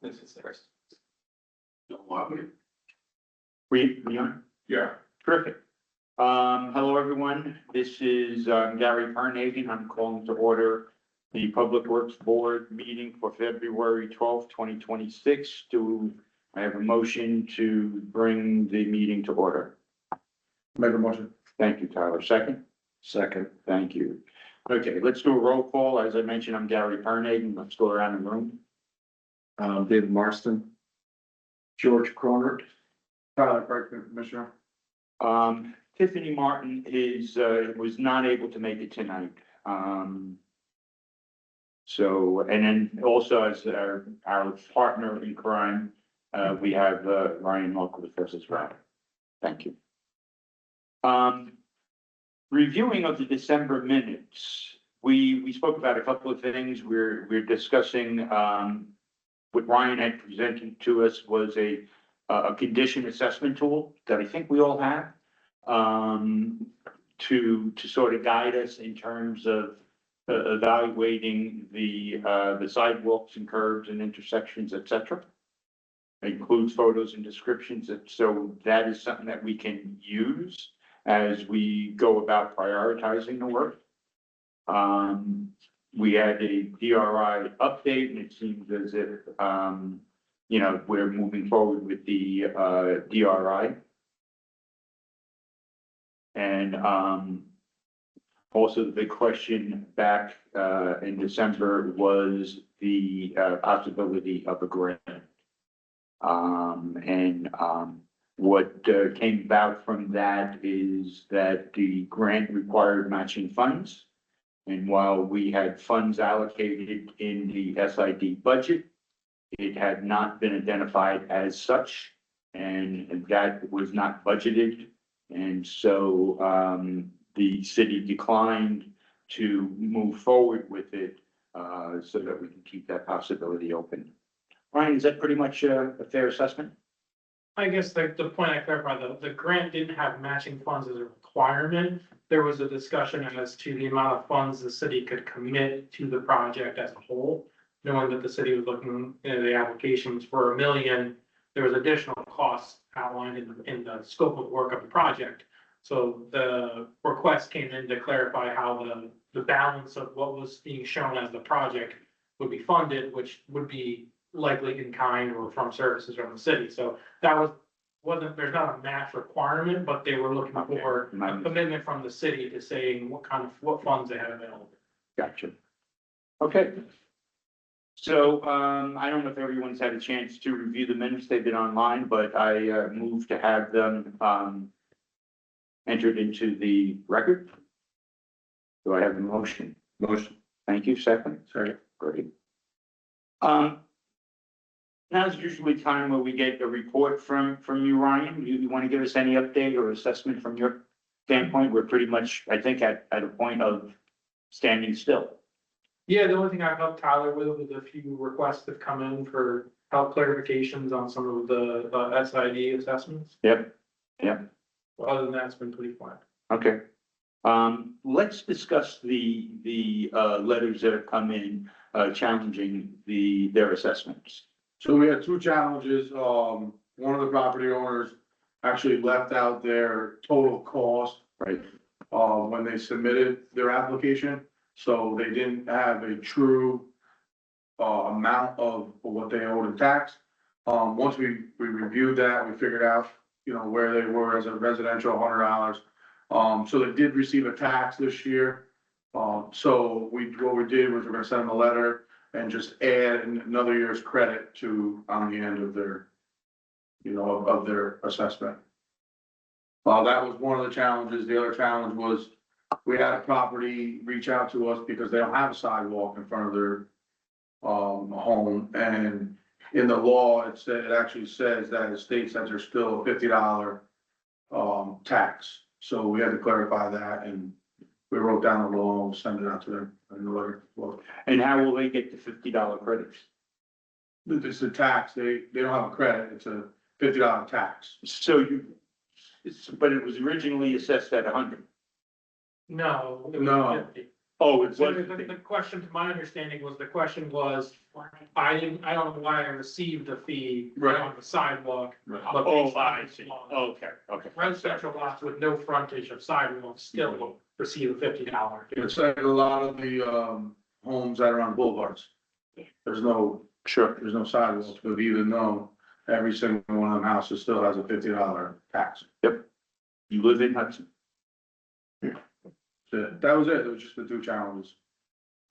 This is theirs. We on? Yeah. Terrific. Hello, everyone. This is, Gary Parnagan. I'm calling to order the Public Works Board meeting for February 12th, 2026. Do I have a motion to bring the meeting to order? Make a motion. Thank you, Tyler. Second? Second. Thank you. Okay, let's do a roll call. As I mentioned, I'm Gary Parnagan. Let's go around the room. David Marston. George Croner. Tyler Kirkman, Commissioner. Tiffany Martin was not able to make it tonight. So, and then also as our partner in crime, we have, Ryan Local with us as well. Thank you. Reviewing of the December minutes, we spoke about a couple of things. We're discussing, what Ryan had presented to us was a condition assessment tool that I think we all have, to sort of guide us in terms of evaluating the sidewalks and curbs and intersections, et cetera. It includes photos and descriptions. So that is something that we can use as we go about prioritizing the work. We had a DRI update, and it seems as if, we're moving forward with the DRI. And also the big question back in December was the possibility of a grant. What came about from that is that the grant required matching funds. And while we had funds allocated in the SID budget, it had not been identified as such, and that was not budgeted. And so the city declined to move forward with it so that we can keep that possibility open. Ryan, is that pretty much a fair assessment? I guess the point I clarified, the grant didn't have matching funds as a requirement. There was a discussion as to the amount of funds the city could commit to the project as a whole. Knowing that the city was looking at the applications for $1 million, there was additional costs outlined in the scope of work of the project. So the request came in to clarify how the balance of what was being shown as the project would be funded, which would be likely in kind or from services from the city. So that there's not a match requirement, but they were looking for a commitment from the city to saying what funds they had available. Gotcha. Okay. So, I don't know if everyone's had a chance to review the minutes. They've been online, but I moved to have them, entered into the record. Do I have a motion? Motion. Thank you. Second? Second. Great. Now's usually time where we get a report from you, Ryan. You want to give us any update or assessment from your standpoint? We're pretty much, I think, at a point of standing still. Yeah, the only thing I've helped Tyler with was a few requests that come in for help clarifications on some of the SID assessments. Yep. Other than that, it's been pretty flat. Okay. Let's discuss the letters that have come in, challenging their assessments. So we had two challenges. One of the property owners actually left out their total cost, Right. when they submitted their application. So they didn't have a true, amount of what they owed in tax. Once we reviewed that, we figured out, where they were as a residential $100. So they did receive a tax this year. So what we did was we're gonna send them a letter and just add another year's credit on the end of their, of their assessment. That was one of the challenges. The other challenge was we had a property reach out to us because they don't have a sidewalk in front of their home, and in the law, it actually says that it states that there's still a $50 tax. So we had to clarify that, and we wrote down the law and sent it out to them in the letter. And how will they get the $50 credits? It's a tax. They don't have a credit. It's a $50 tax. So but it was originally assessed at 100. No. It was No. 50. Oh, it So was, the question, to my understanding was, the question was, I don't know why I received a fee Right. on the sidewalk. But oh, based I on see, law, okay, okay. residential lots with no frontage of sidewalks still will receive a $50. It's like a lot of the, homes that are on boulevards. There's no Sure. sidewalks, but even though every single one of them houses still has a $50 tax. You live in Hudson? So that was it. It was just the two challenges.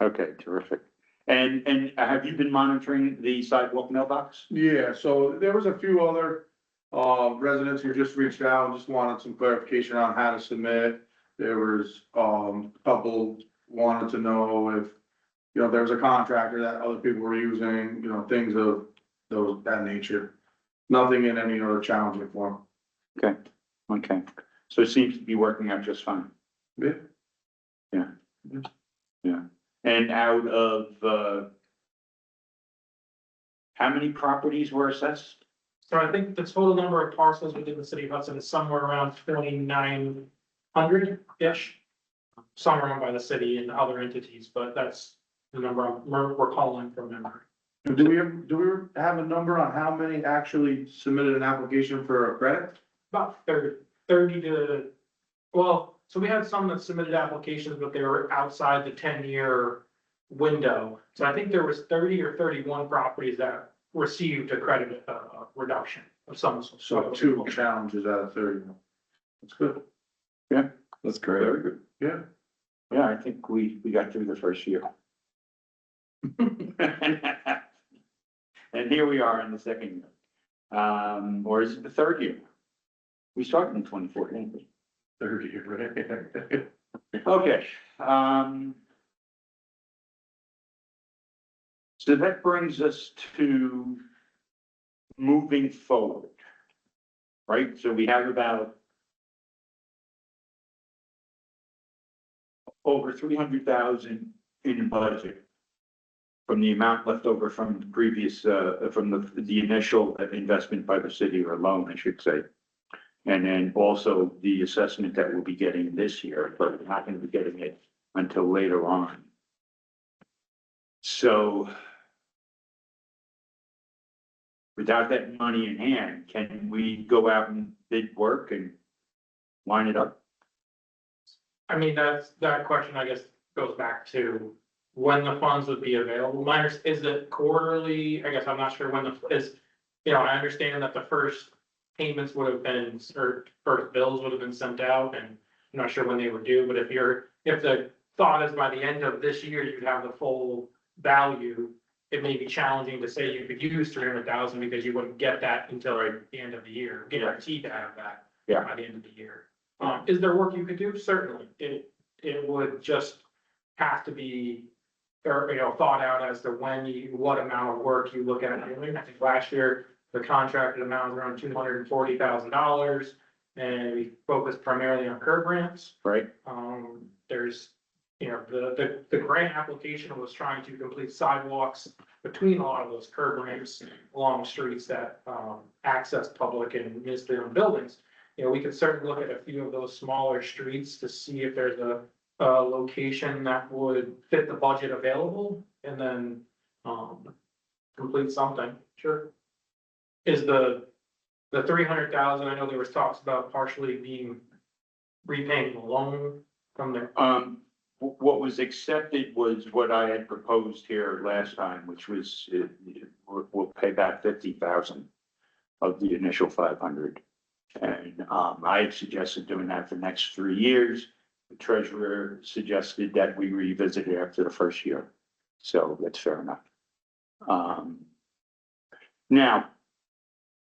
Okay, terrific. And have you been monitoring the sidewalk mailbox? Yeah, so there was a few other, residents who just reached out and just wanted some clarification on how to submit. There was, a couple wanted to know if, there was a contractor that other people were using, things of that nature. Nothing in any other challenging form. Okay, okay. So it seems to be working out just fine. Yeah. Yeah. And out of, how many properties were assessed? So I think the total number of parcels within the city of Hudson is somewhere around 2,900-ish. Some are owned by the city and other entities, but that's the number we're calling from memory. Do we have a number on how many actually submitted an application for a credit? About 30 to, well, so we had some that submitted applications, but they were outside the 10-year window. So I think there was 30 or 31 properties that received a credit reduction of some sort. So 2 challenges out of 30. That's good. That's great. Very good. Yeah. Yeah, I think we got through the first year. And here we are in the second year. Or is it the third year? We started in 2014. 30, right? Okay, so that brings us to moving forward. Right, so we have about over 300,000 in budget from the amount left over from the previous, from the initial investment by the city, or loan, I should say. And then also the assessment that we'll be getting this year, but we're not gonna be getting it until later on. So without that money in hand, can we go out and bid work and line it up? I mean, that question, I guess, goes back to when the funds would be available. Is it quarterly? I guess I'm not sure when I understand that the first payments would have been, or first bills would have been sent out, and I'm not sure when they were due, but if the thought is by the end of this year, you'd have the full value, it may be challenging to say you could use 300,000 because you wouldn't get that until the end of the year, guaranteed to have that by the end of the year. Is there work you could do? Certainly. It would just have to be, or, thought out as to what amount of work you look at doing. I think last year, the contracted amount was around $240,000, and we focused primarily on curb ramps. Right, There's, the grant application was trying to complete sidewalks between a lot of those curb ramps along streets that, access public and municipal buildings. We could certainly look at a few of those smaller streets to see if there's a location that would fit the budget available, and then, complete something. Sure. Is the 300,000, I know there was talks about partially being repaying the loan from there. what was accepted was what I had proposed here last time, which was, we'll pay back 50,000 of the initial 500. And, I had suggested doing that for the next 3 years. The treasurer suggested that we revisit it after the first year. So that's fair enough. Now,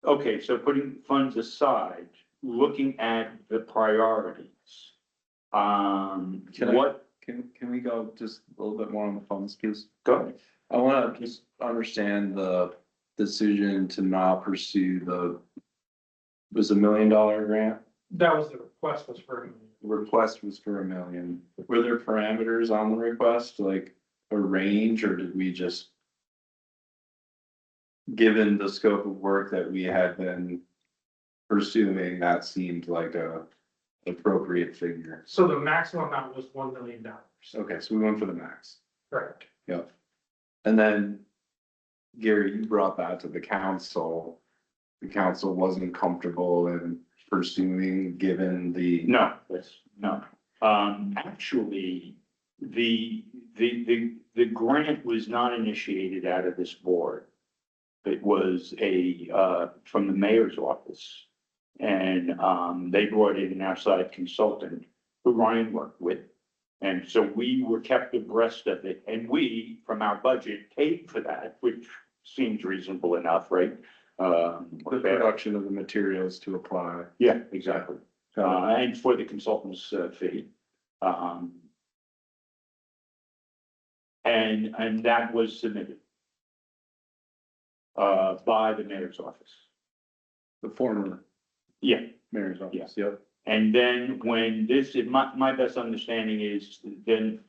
okay, so putting funds aside, looking at the priorities. Can I- What, Can we go just a little bit more on the funds piece? go, I wanna just understand the decision to not pursue was $1 million grant? That was the request was for. The request was for $1 million. Were there parameters on the request, like a range, or did we just, given the scope of work that we had been pursuing, that seemed like a appropriate figure? So the maximum amount was $1 million. Okay, so we went for the max. Correct. Yep. And then, Gary, you brought that to the council. The council wasn't comfortable in pursuing, given the. No, no. Actually, the grant was not initiated out of this board. It was from the mayor's office. And, they brought in an outside consultant who Ryan worked with. And so we were kept abreast of it, and we, from our budget, paid for that, which seems reasonable enough, right? The production of the materials to apply. Yeah, exactly. And for the consultant's fee. And that was submitted by the mayor's office. The former Yeah, mayor's office, yep. and then when this, my best understanding is then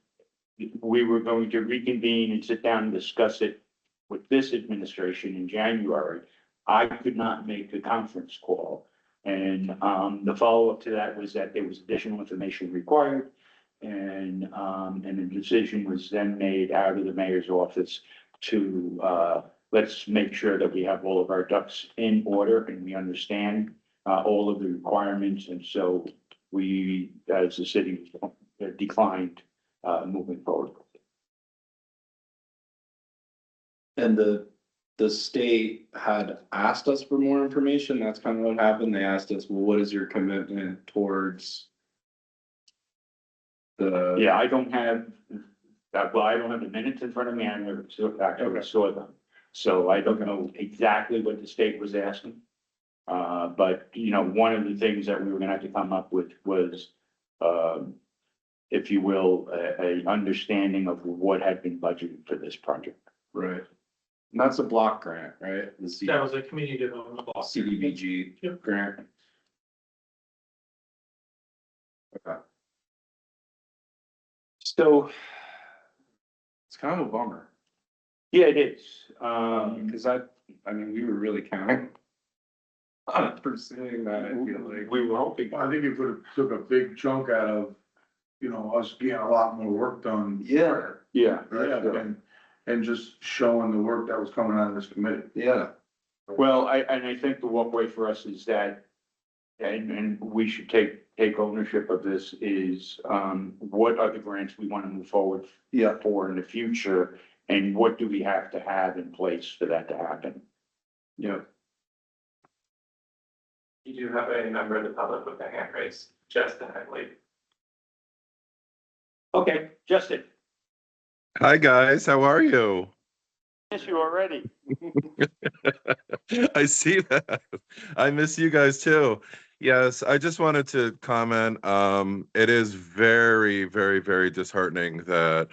we were going to reconvene and sit down and discuss it with this administration in January. I could not make the conference call. And the follow-up to that was that there was additional information required. And the decision was then made out of the mayor's office to let's make sure that we have all of our ducks in order and we understand all of the requirements. And so we, as a city, declined moving forward. And the state had asked us for more information. That's kind of what happened. They asked us, well, what is your commitment towards the? Yeah, I don't have that. Well, I don't have the minutes in front of me. I never actually saw them. So I don't know exactly what the state was asking. But you know, one of the things that we were gonna have to come up with was, if you will, a understanding of what had been budgeted for this project. Right. And that's a block grant, right? The That was a community development block. CDBG Yep. grant. Okay. So, It's kind of a bummer, yeah, it is. because I mean, we were really counting on pursuing that, I feel like. We were hoping. I think it could have took a big chunk out of, you know, us getting a lot more work done. Yeah. Yeah. Right, and just showing the work that was coming out of this committee. Yeah. Well, I think the walkway for us is that, and we should take ownership of this, is, what are the grants we want to move forward Yeah. for in the future? And what do we have to have in place for that to happen? Yeah. You do have a member of the public with a hand raised, Justin, I believe. Okay, Justin, Hi, guys. How are you? miss you already. I see that. I miss you guys too. Yes, I just wanted to comment. It is very, very, very disheartening that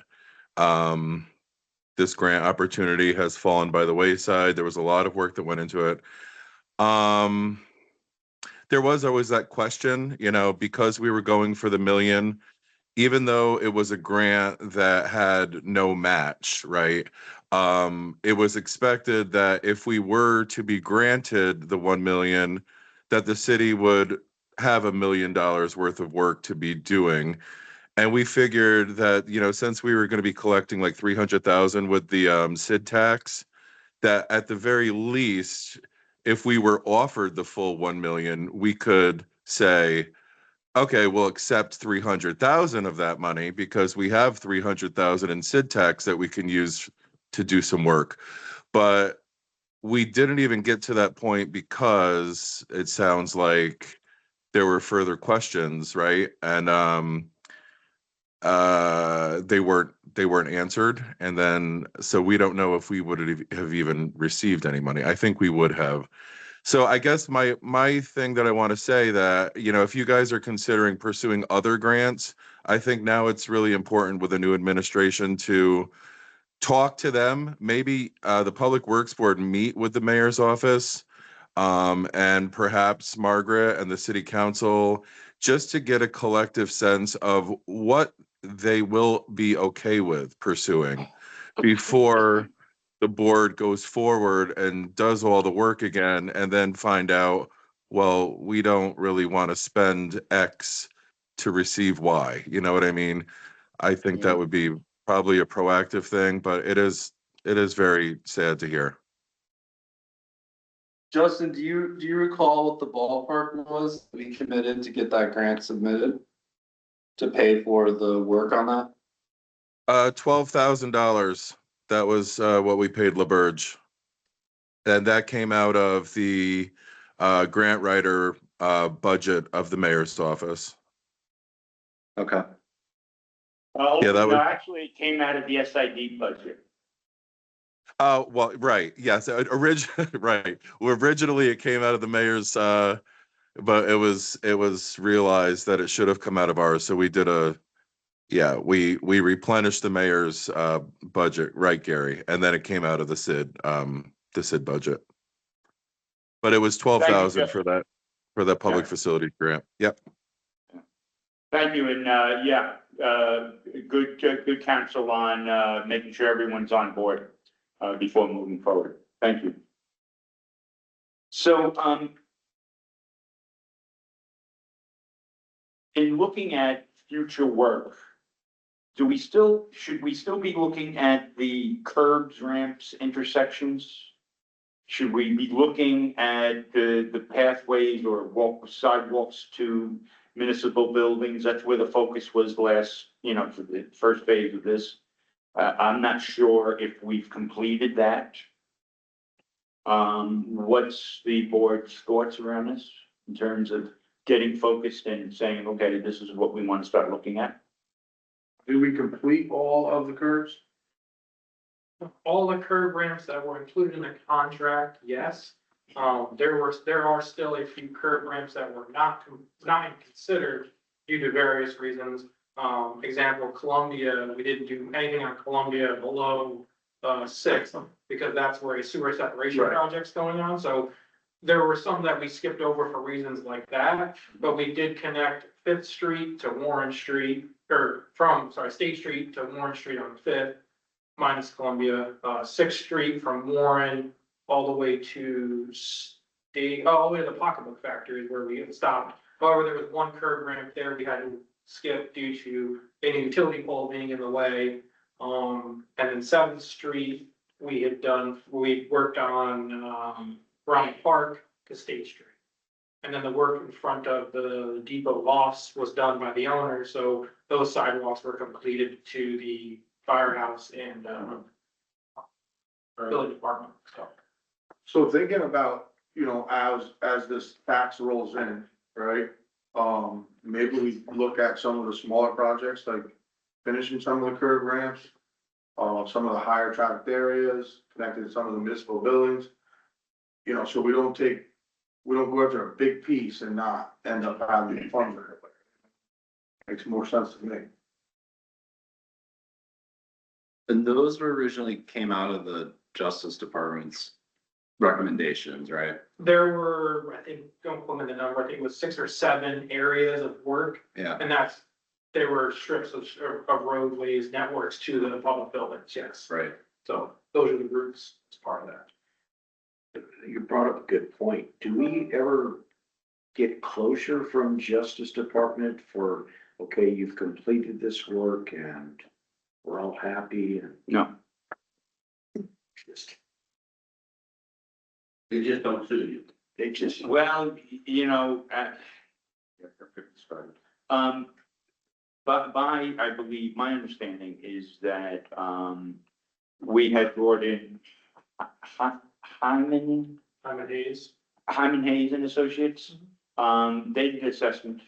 this grant opportunity has fallen by the wayside. There was a lot of work that went into it. There was always that question, you know, because we were going for the million, even though it was a grant that had no match, right? It was expected that if we were to be granted the 1 million, that the city would have $1 million worth of work to be doing. And we figured that, you know, since we were going to be collecting like 300,000 with the SID tax, that at the very least, if we were offered the full 1 million, we could say, okay, we'll accept 300,000 of that money because we have 300,000 in SID tax that we can use to do some work. But we didn't even get to that point because it sounds like there were further questions, right? And they weren't answered. And then so we don't know if we would have even received any money. I think we would have. So I guess my thing that I want to say that, you know, if you guys are considering pursuing other grants, I think now it's really important with a new administration to talk to them. Maybe the Public Works Board meet with the mayor's office, and perhaps Margaret and the city council, just to get a collective sense of what they will be okay with pursuing before the board goes forward and does all the work again and then find out, well, we don't really want to spend X to receive Y. You know what I mean? I think that would be probably a proactive thing, but it is very sad to hear. Justin, do you recall what the ballpark was we committed to get that grant submitted? To pay for the work on that? $12,000. That was what we paid LaBerge. And that came out of the grant writer budget of the mayor's office. Okay. Yeah, that No, was- actually, it came out of the SID budget. Well, right, yes, right. Well, originally it came out of the mayor's, but it was realized that it should have come out of ours, so we did we replenished the mayor's budget, right, Gary? And then it came out of the SID budget. But it was 12,000 for that public facility grant. Yep. Thank you, and, good counsel on, making sure everyone's on board, before moving forward. Thank you. So, in looking at future work, should we still be looking at the curbs, ramps, intersections? Should we be looking at the pathways or sidewalks to municipal buildings? That's where the focus was last, for the first phase of this. I'm not sure if we've completed that. What's the board's thoughts around this in terms of getting focused and saying, okay, this is what we want to start looking at? Did we complete all of the curves? All the curb ramps that were included in the contract, yes. There are still a few curb ramps that were not considered due to various reasons. Example, Columbia, we didn't do anything on Columbia below 6, because that's where a sewer separation Right. project's going on, so there were some that we skipped over for reasons like that, but we did connect Fifth Street to Warren Street, State Street to Warren Street on Fifth, minus Columbia, 6th Street from Warren all the way to all the way to the Pocketbook Factory is where we had stopped. However, there was one curb ramp there we had to skip due to a utility pole being in the way. And then 7th Street, we worked on, Bryant Park to State Street. And then the work in front of the depot lofts was done by the owner, so those sidewalks were completed to the firehouse and, building department, so. So thinking about, as this tax rolls in, right? Maybe we look at some of the smaller projects, like finishing some of the curb ramps. Some of the higher traffic areas, connected to some of the municipal buildings. So we don't go after a big piece and not end up having funds everywhere. Makes more sense to me. And those were originally came out of the Justice Department's recommendations, right? There were, I think, don't quote me the number, I think it was 6 or 7 areas of work, Yeah. and they were strips of roadways, networks to the public buildings, yes. Right. So those are the groups as part of that. You brought up a good point. Do we ever get closure from Justice Department for, okay, you've completed this work and we're all happy and No. just, They just don't sue you. they just, Well, but I believe, my understanding is that, we had brought in Hyman Hayes. Hayes and Associates. They did assessment,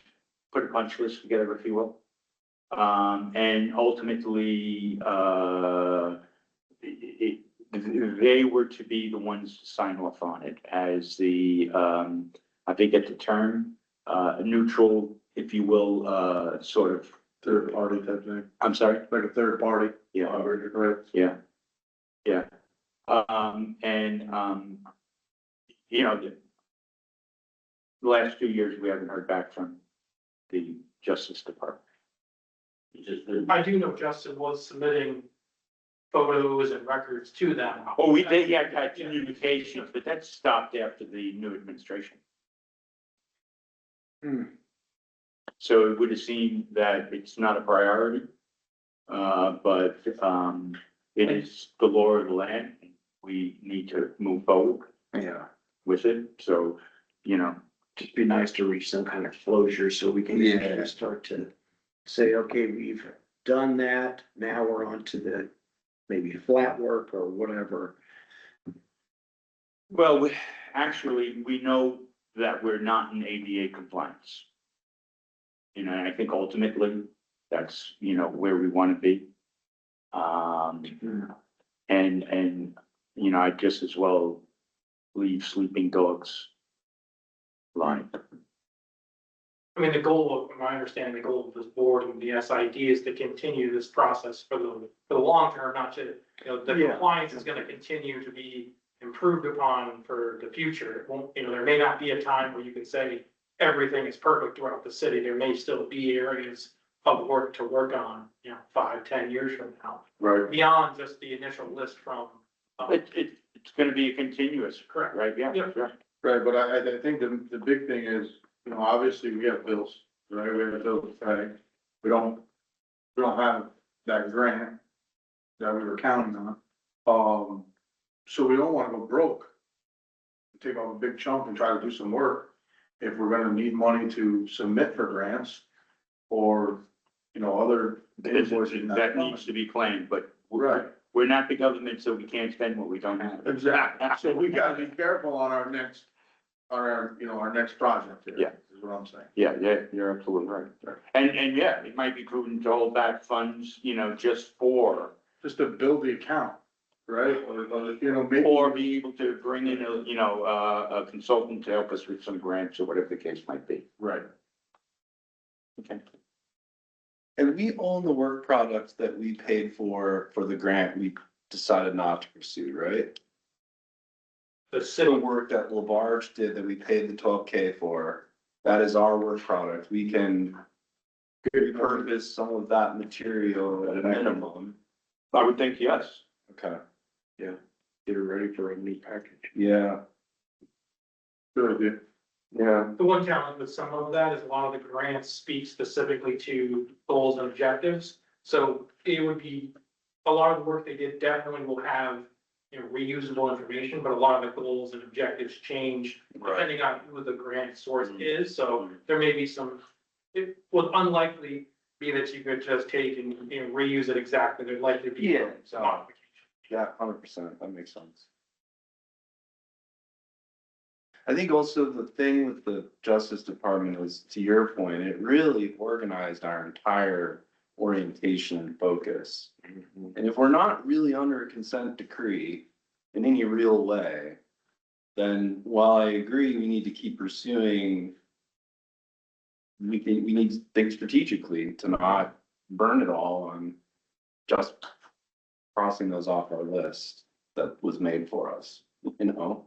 put a punch list together, if you will. And ultimately, they were to be the ones to sign off on it as the, I think at the term, neutral, if you will, sort of. Third party type thing, I'm sorry? like a third party. Yeah. Right. Yeah. Yeah. The last 2 years, we haven't heard back from the Justice Department. I do know Justin was submitting photos and records to them. Oh, they had communications, but that stopped after the new administration. So it would have seemed that it's not a priority. But, it is the law of the land. We need to move forward Yeah, with it, so, you know, just be nice to reach some kind of closure so we can Yeah. actually start to say, okay, we've done that, now we're on to the maybe flat work or whatever. well, actually, we know that we're not in ADA compliance. You know, and I think ultimately, that's, you know, where we want to be. And, you know, I just as well leave sleeping dogs lie. I mean, the goal of, from my understanding, the goal of this board and the SID is to continue this process for the long term, not to, you know, the Yeah. compliance is gonna continue to be improved upon for the future. It won't, you know, there may not be a time where you can say everything is perfect throughout the city. There may still be areas of work to work on, you know, 5, 10 years from now, Right. beyond just the initial list from. It's gonna be a continuous, Correct. right? Yeah, Yep. yeah. Right, but I think the big thing is, you know, obviously we have bills, right? We have bills to pay. We don't have that grant that we were counting on. So we don't wanna go broke. Take off a big chunk and try to do some work. If we're gonna need money to submit for grants or, you know, other invoices. That needs to be planned, but Right, we're not the government, so we can't spend what we don't have. exactly. So we gotta be careful on our next, you know, our next project here. Yeah. Is what I'm saying. Yeah, you're absolutely right. And yeah, it might be prudent to hold back funds, you know, just for, Just to build the account, right? Or, you know, maybe. or be able to bring in a, you know, a consultant to help us with some grants or whatever the case might be. Right. Okay. And we own the work products that we paid for the grant we decided not to pursue, right? The The city, work that Labarge did that we paid the 12K for, that is our work product. We can repurpose some of that material at a minimum. I would think yes. Okay, Get it ready for a new package. yeah, Good idea. yeah. the one challenge with some of that is a lot of the grants speak specifically to goals and objectives. So it would be, a lot of the work they did definitely will have, you know, reusable information, but a lot of the goals and objectives change depending on who the grant source is. So there may be some, it would unlikely be that you could just take and, you know, reuse it exactly. There'd likely be Yeah. some modification. Yeah, 100%, that makes sense. I think also the thing with the Justice Department was, to your point, it really organized our entire orientation and focus. And if we're not really under a consent decree in any real way, then while I agree we need to keep pursuing, we need to think strategically to not burn it all on just crossing those off our list that was made for us, you know?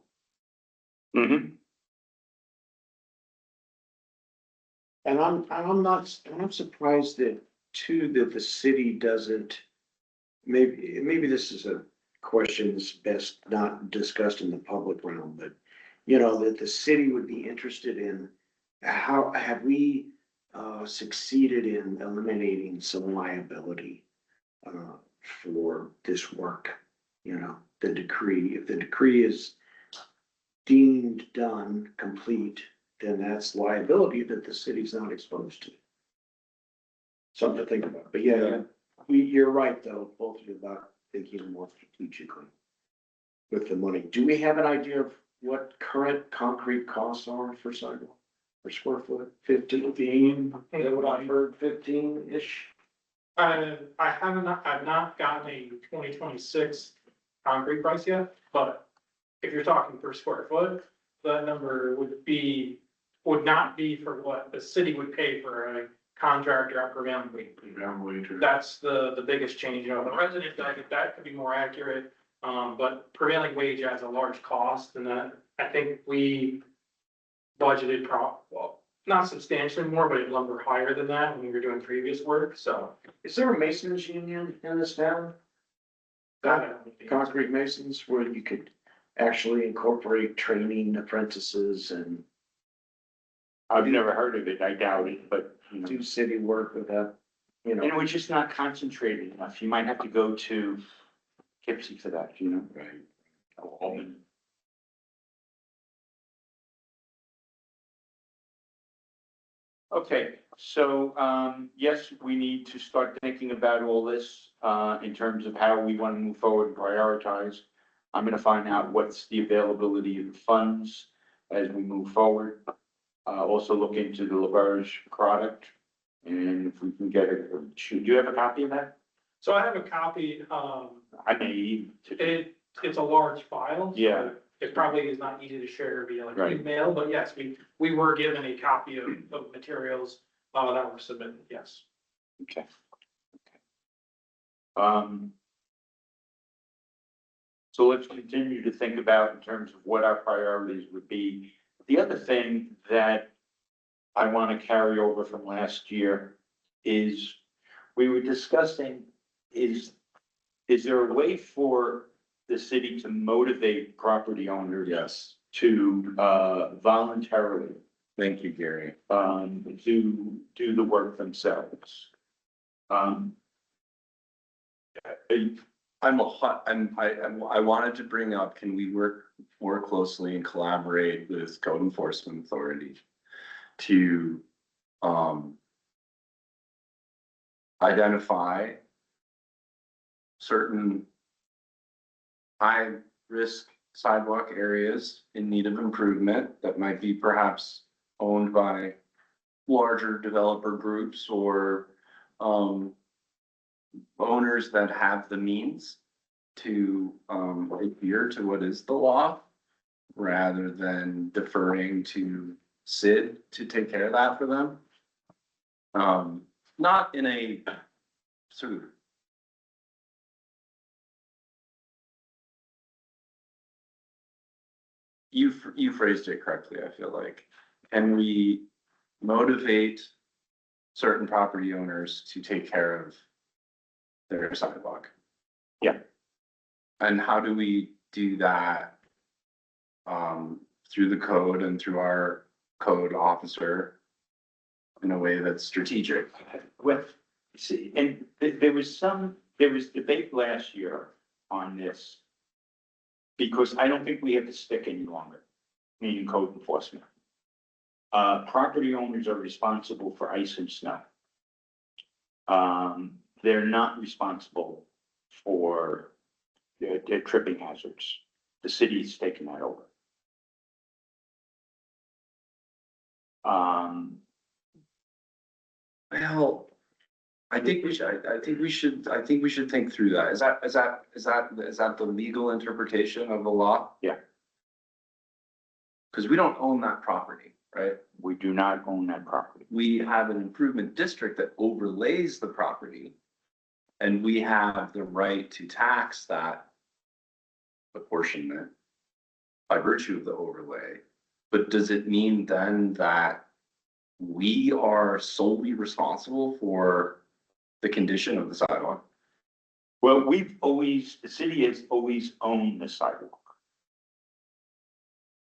Mm-hmm. And I'm surprised that too, that the city doesn't, maybe this is a question that's best not discussed in the public realm, but you know, that the city would be interested in how have we succeeded in eliminating some liability for this work? You know, the decree, if the decree is deemed done, complete, then that's liability that the city's not exposed to. Something to think about, but yeah, you're right though, both of you, about thinking more strategically with the money. Do we have an idea of what current concrete costs are for sidewalk per square foot? 15, is that what I heard, 15-ish? I've not gotten a 2026 concrete price yet, but if you're talking per square foot, that number would not be for what the city would pay for a contractor at prevailing wage. That's the biggest change, you know, the resident, I think that could be more accurate. But prevailing wage has a large cost, and that, I think we budgeted well, not substantially more, but a number higher than that when we were doing previous work, so. Is there a masons union in this town? Concrete masons where you could actually incorporate training apprentices and I've never heard of it. I doubt it, but, you know. do city work with that? you And know. we're just not concentrated enough. You might have to go to Poughkeepsie for that, you know? Right. Albany. Okay, so, yes, we need to start thinking about all this, in terms of how we want to move forward and prioritize. I'm gonna find out what's the availability of the funds as we move forward. Also look into the Labarge product, and if we can get it, do you have a copy of that? So I have a copy, I may. it's a large file. so Yeah. It probably is not easy to share via like Right. email, but yes, we were given a copy of materials, that were submitted, yes. Okay. Um. So let's continue to think about in terms of what our priorities would be. The other thing that I want to carry over from last year is we were discussing is there a way for the city to motivate property owners Yes, to voluntarily thank you, Gary. to do the work themselves? I wanted to bring up, can we work more closely and collaborate with code enforcement authority to, identify certain high-risk sidewalk areas in need of improvement that might be perhaps owned by larger developer groups or, owners that have the means to adhere to what is the law rather than deferring to Sid to take care of that for them. Not in a sort of you phrased it correctly, I feel like. Can we motivate certain property owners to take care of their sidewalk? Yeah. And how do we do that? Through the code and through our code officer in a way that's strategic. With, see, and there was debate last year on this. Because I don't think we have to stick any longer, meaning code enforcement. Property owners are responsible for ice and snow. They're not responsible for their tripping hazards. The city's taken that over. Well, I think we should think through that. Is that the legal interpretation of the law? Yeah. Cause we don't own that property, right? We do not own that property. We have an improvement district that overlays the property. And we have the right to tax that apportionment by virtue of the overlay. But does it mean then that we are solely responsible for the condition of the sidewalk? Well, the city has always owned the sidewalk.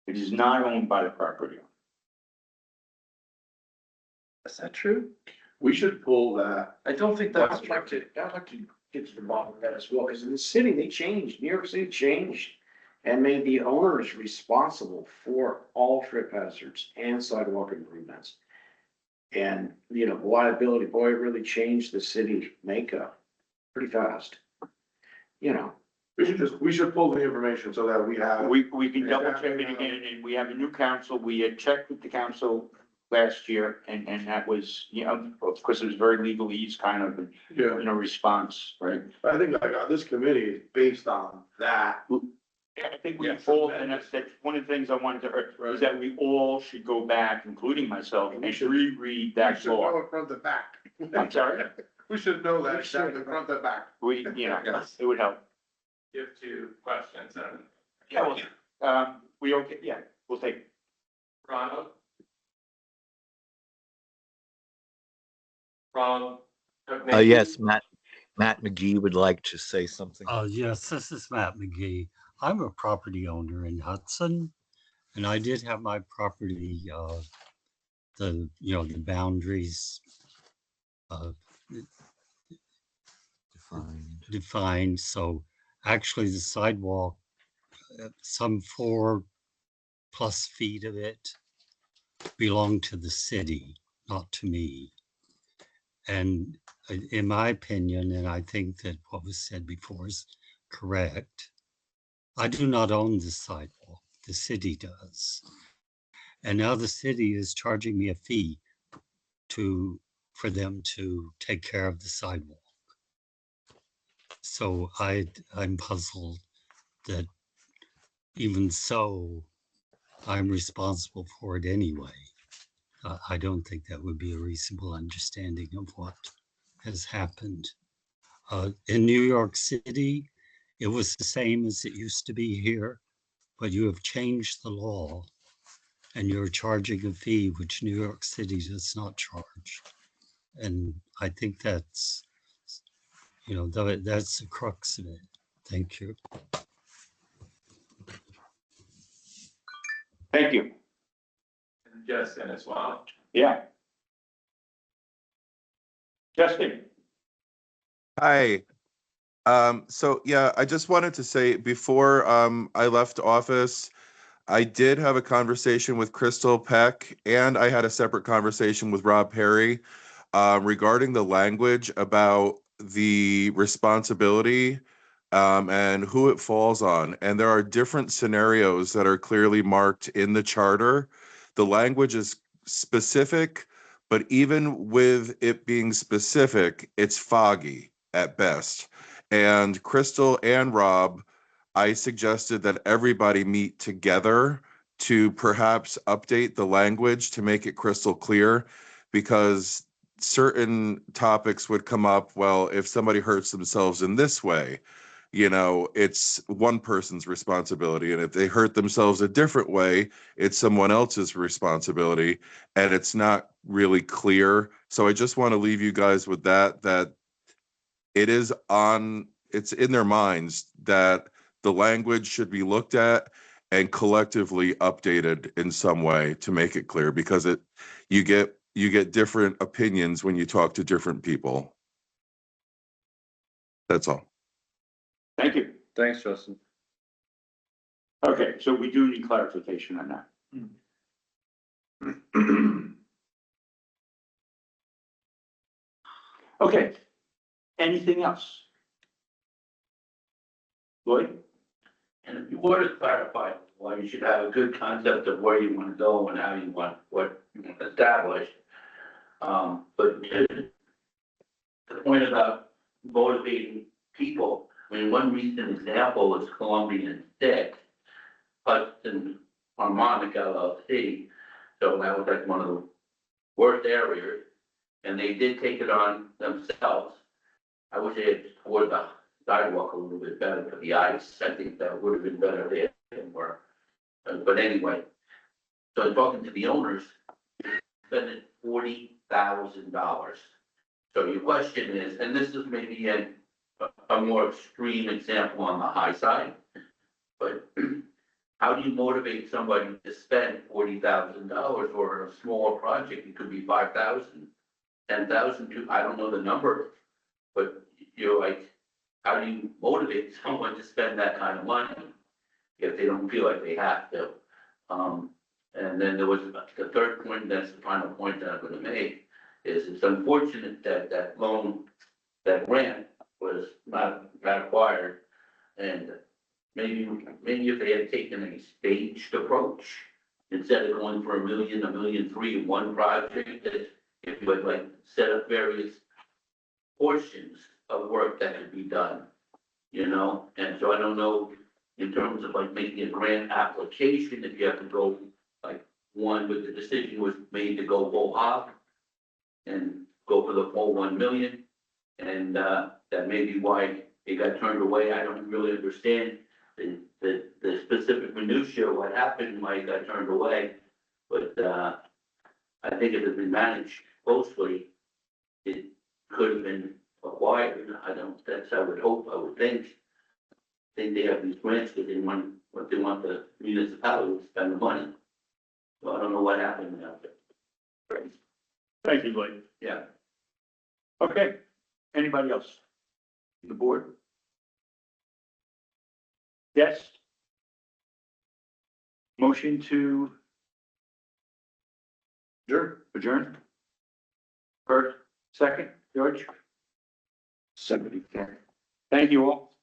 It is not owned by the property owner. Is that true? We should pull that. I don't think that's I'd like to get to the bottom of that as well, because in the city, they changed, New York City changed and made the owners responsible for all trip hazards and sidewalk improvements. And, you know, liability, boy, it really changed the city makeup pretty fast. You know, We should pull the information so that we have. We can double check it again, and we have a new council. We had checked with the council last year, and that was, you know, of course, it was very legalese kind of, Yeah, you know, response, right? I think like this committee is based on that. Yeah, I think we Yeah. all, and that's one of the things I wanted to urge, is that we all should go back, including myself, and reread We that should know law. it front to back. I'm sorry? We should know that We should. exactly front to back. You know, Yes. it would help. You have two questions, and Yeah, we okay, yeah, we'll take it. Ronald? Ronald? Yes, Matt McGee would like to say something. Yes, this is Matt McGee. I'm a property owner in Hudson, and I did have my property, the boundaries defined, so actually the sidewalk, some 4+ feet of it belong to the city, not to me. And in my opinion, and I think that what was said before is correct, I do not own the sidewalk, the city does. And now the city is charging me a fee for them to take care of the sidewalk. So I'm puzzled that even so, I'm responsible for it anyway. I don't think that would be a reasonable understanding of what has happened. In New York City, it was the same as it used to be here, but you have changed the law and you're charging a fee which New York City does not charge. And I think that's, that's the crux of it. Thank you. Thank you. And Justin as well. Yeah. Justin? Hi. So yeah, I just wanted to say before I left office, I did have a conversation with Crystal Peck, and I had a separate conversation with Rob Perry regarding the language about the responsibility and who it falls on. And there are different scenarios that are clearly marked in the charter. The language is specific, but even with it being specific, it's foggy at best. And Crystal and Rob, I suggested that everybody meet together to perhaps update the language to make it crystal clear, because certain topics would come up. Well, if somebody hurts themselves in this way, it's one person's responsibility. And if they hurt themselves a different way, it's someone else's responsibility. And it's not really clear. So I just want to leave you guys with that it's in their minds that the language should be looked at and collectively updated in some way to make it clear, because you get different opinions when you talk to different people. That's all. Thank you. Thanks, Justin. Okay, so we do need clarification on that. Okay, anything else? Lloyd? And if you were to clarify, well, you should have a good concept of where you want to go and how you want, what you want to establish. But the point about motivating people, I mean, one recent example is Columbian Stick, Hudson Harmonic LLC. So that was like one of the worst areas, and they did take it on themselves. I wish they had poured the sidewalk a little bit better for the ice. I think that would have been better there than were. But anyway, so I'm talking to the owners, spending $40,000. So your question is, and this is maybe a more extreme example on the high side, but how do you motivate somebody to spend $40,000, or a smaller project? It could be 5,000, 10,000, I don't know the number, but you're like, how do you motivate someone to spend that kind of money if they don't feel like they have to? And then there was the third point, that's the final point that I'm going to make, is it's unfortunate that that loan, that grant was not acquired. And maybe if they had taken a staged approach, instead of going for $1 million, $1.3 million in one project, that if you had like set up various portions of work that could be done, and so I don't know, in terms of like making a grant application, if you have to go like one, but the decision was made to go full hog and go for the full 1 million, and that may be why it got turned away. I don't really understand the specific minutia of what happened, why it got turned away, but I think if it had been managed closely, it could have been acquired. I would hope, I would think they have these grants because they want the municipality to spend the money. So I don't know what happened there. Thank you, Lloyd. Yeah. Okay, anybody else? The board? Yes? Motion to adjourn? First, second, George? Somebody. Thank you all.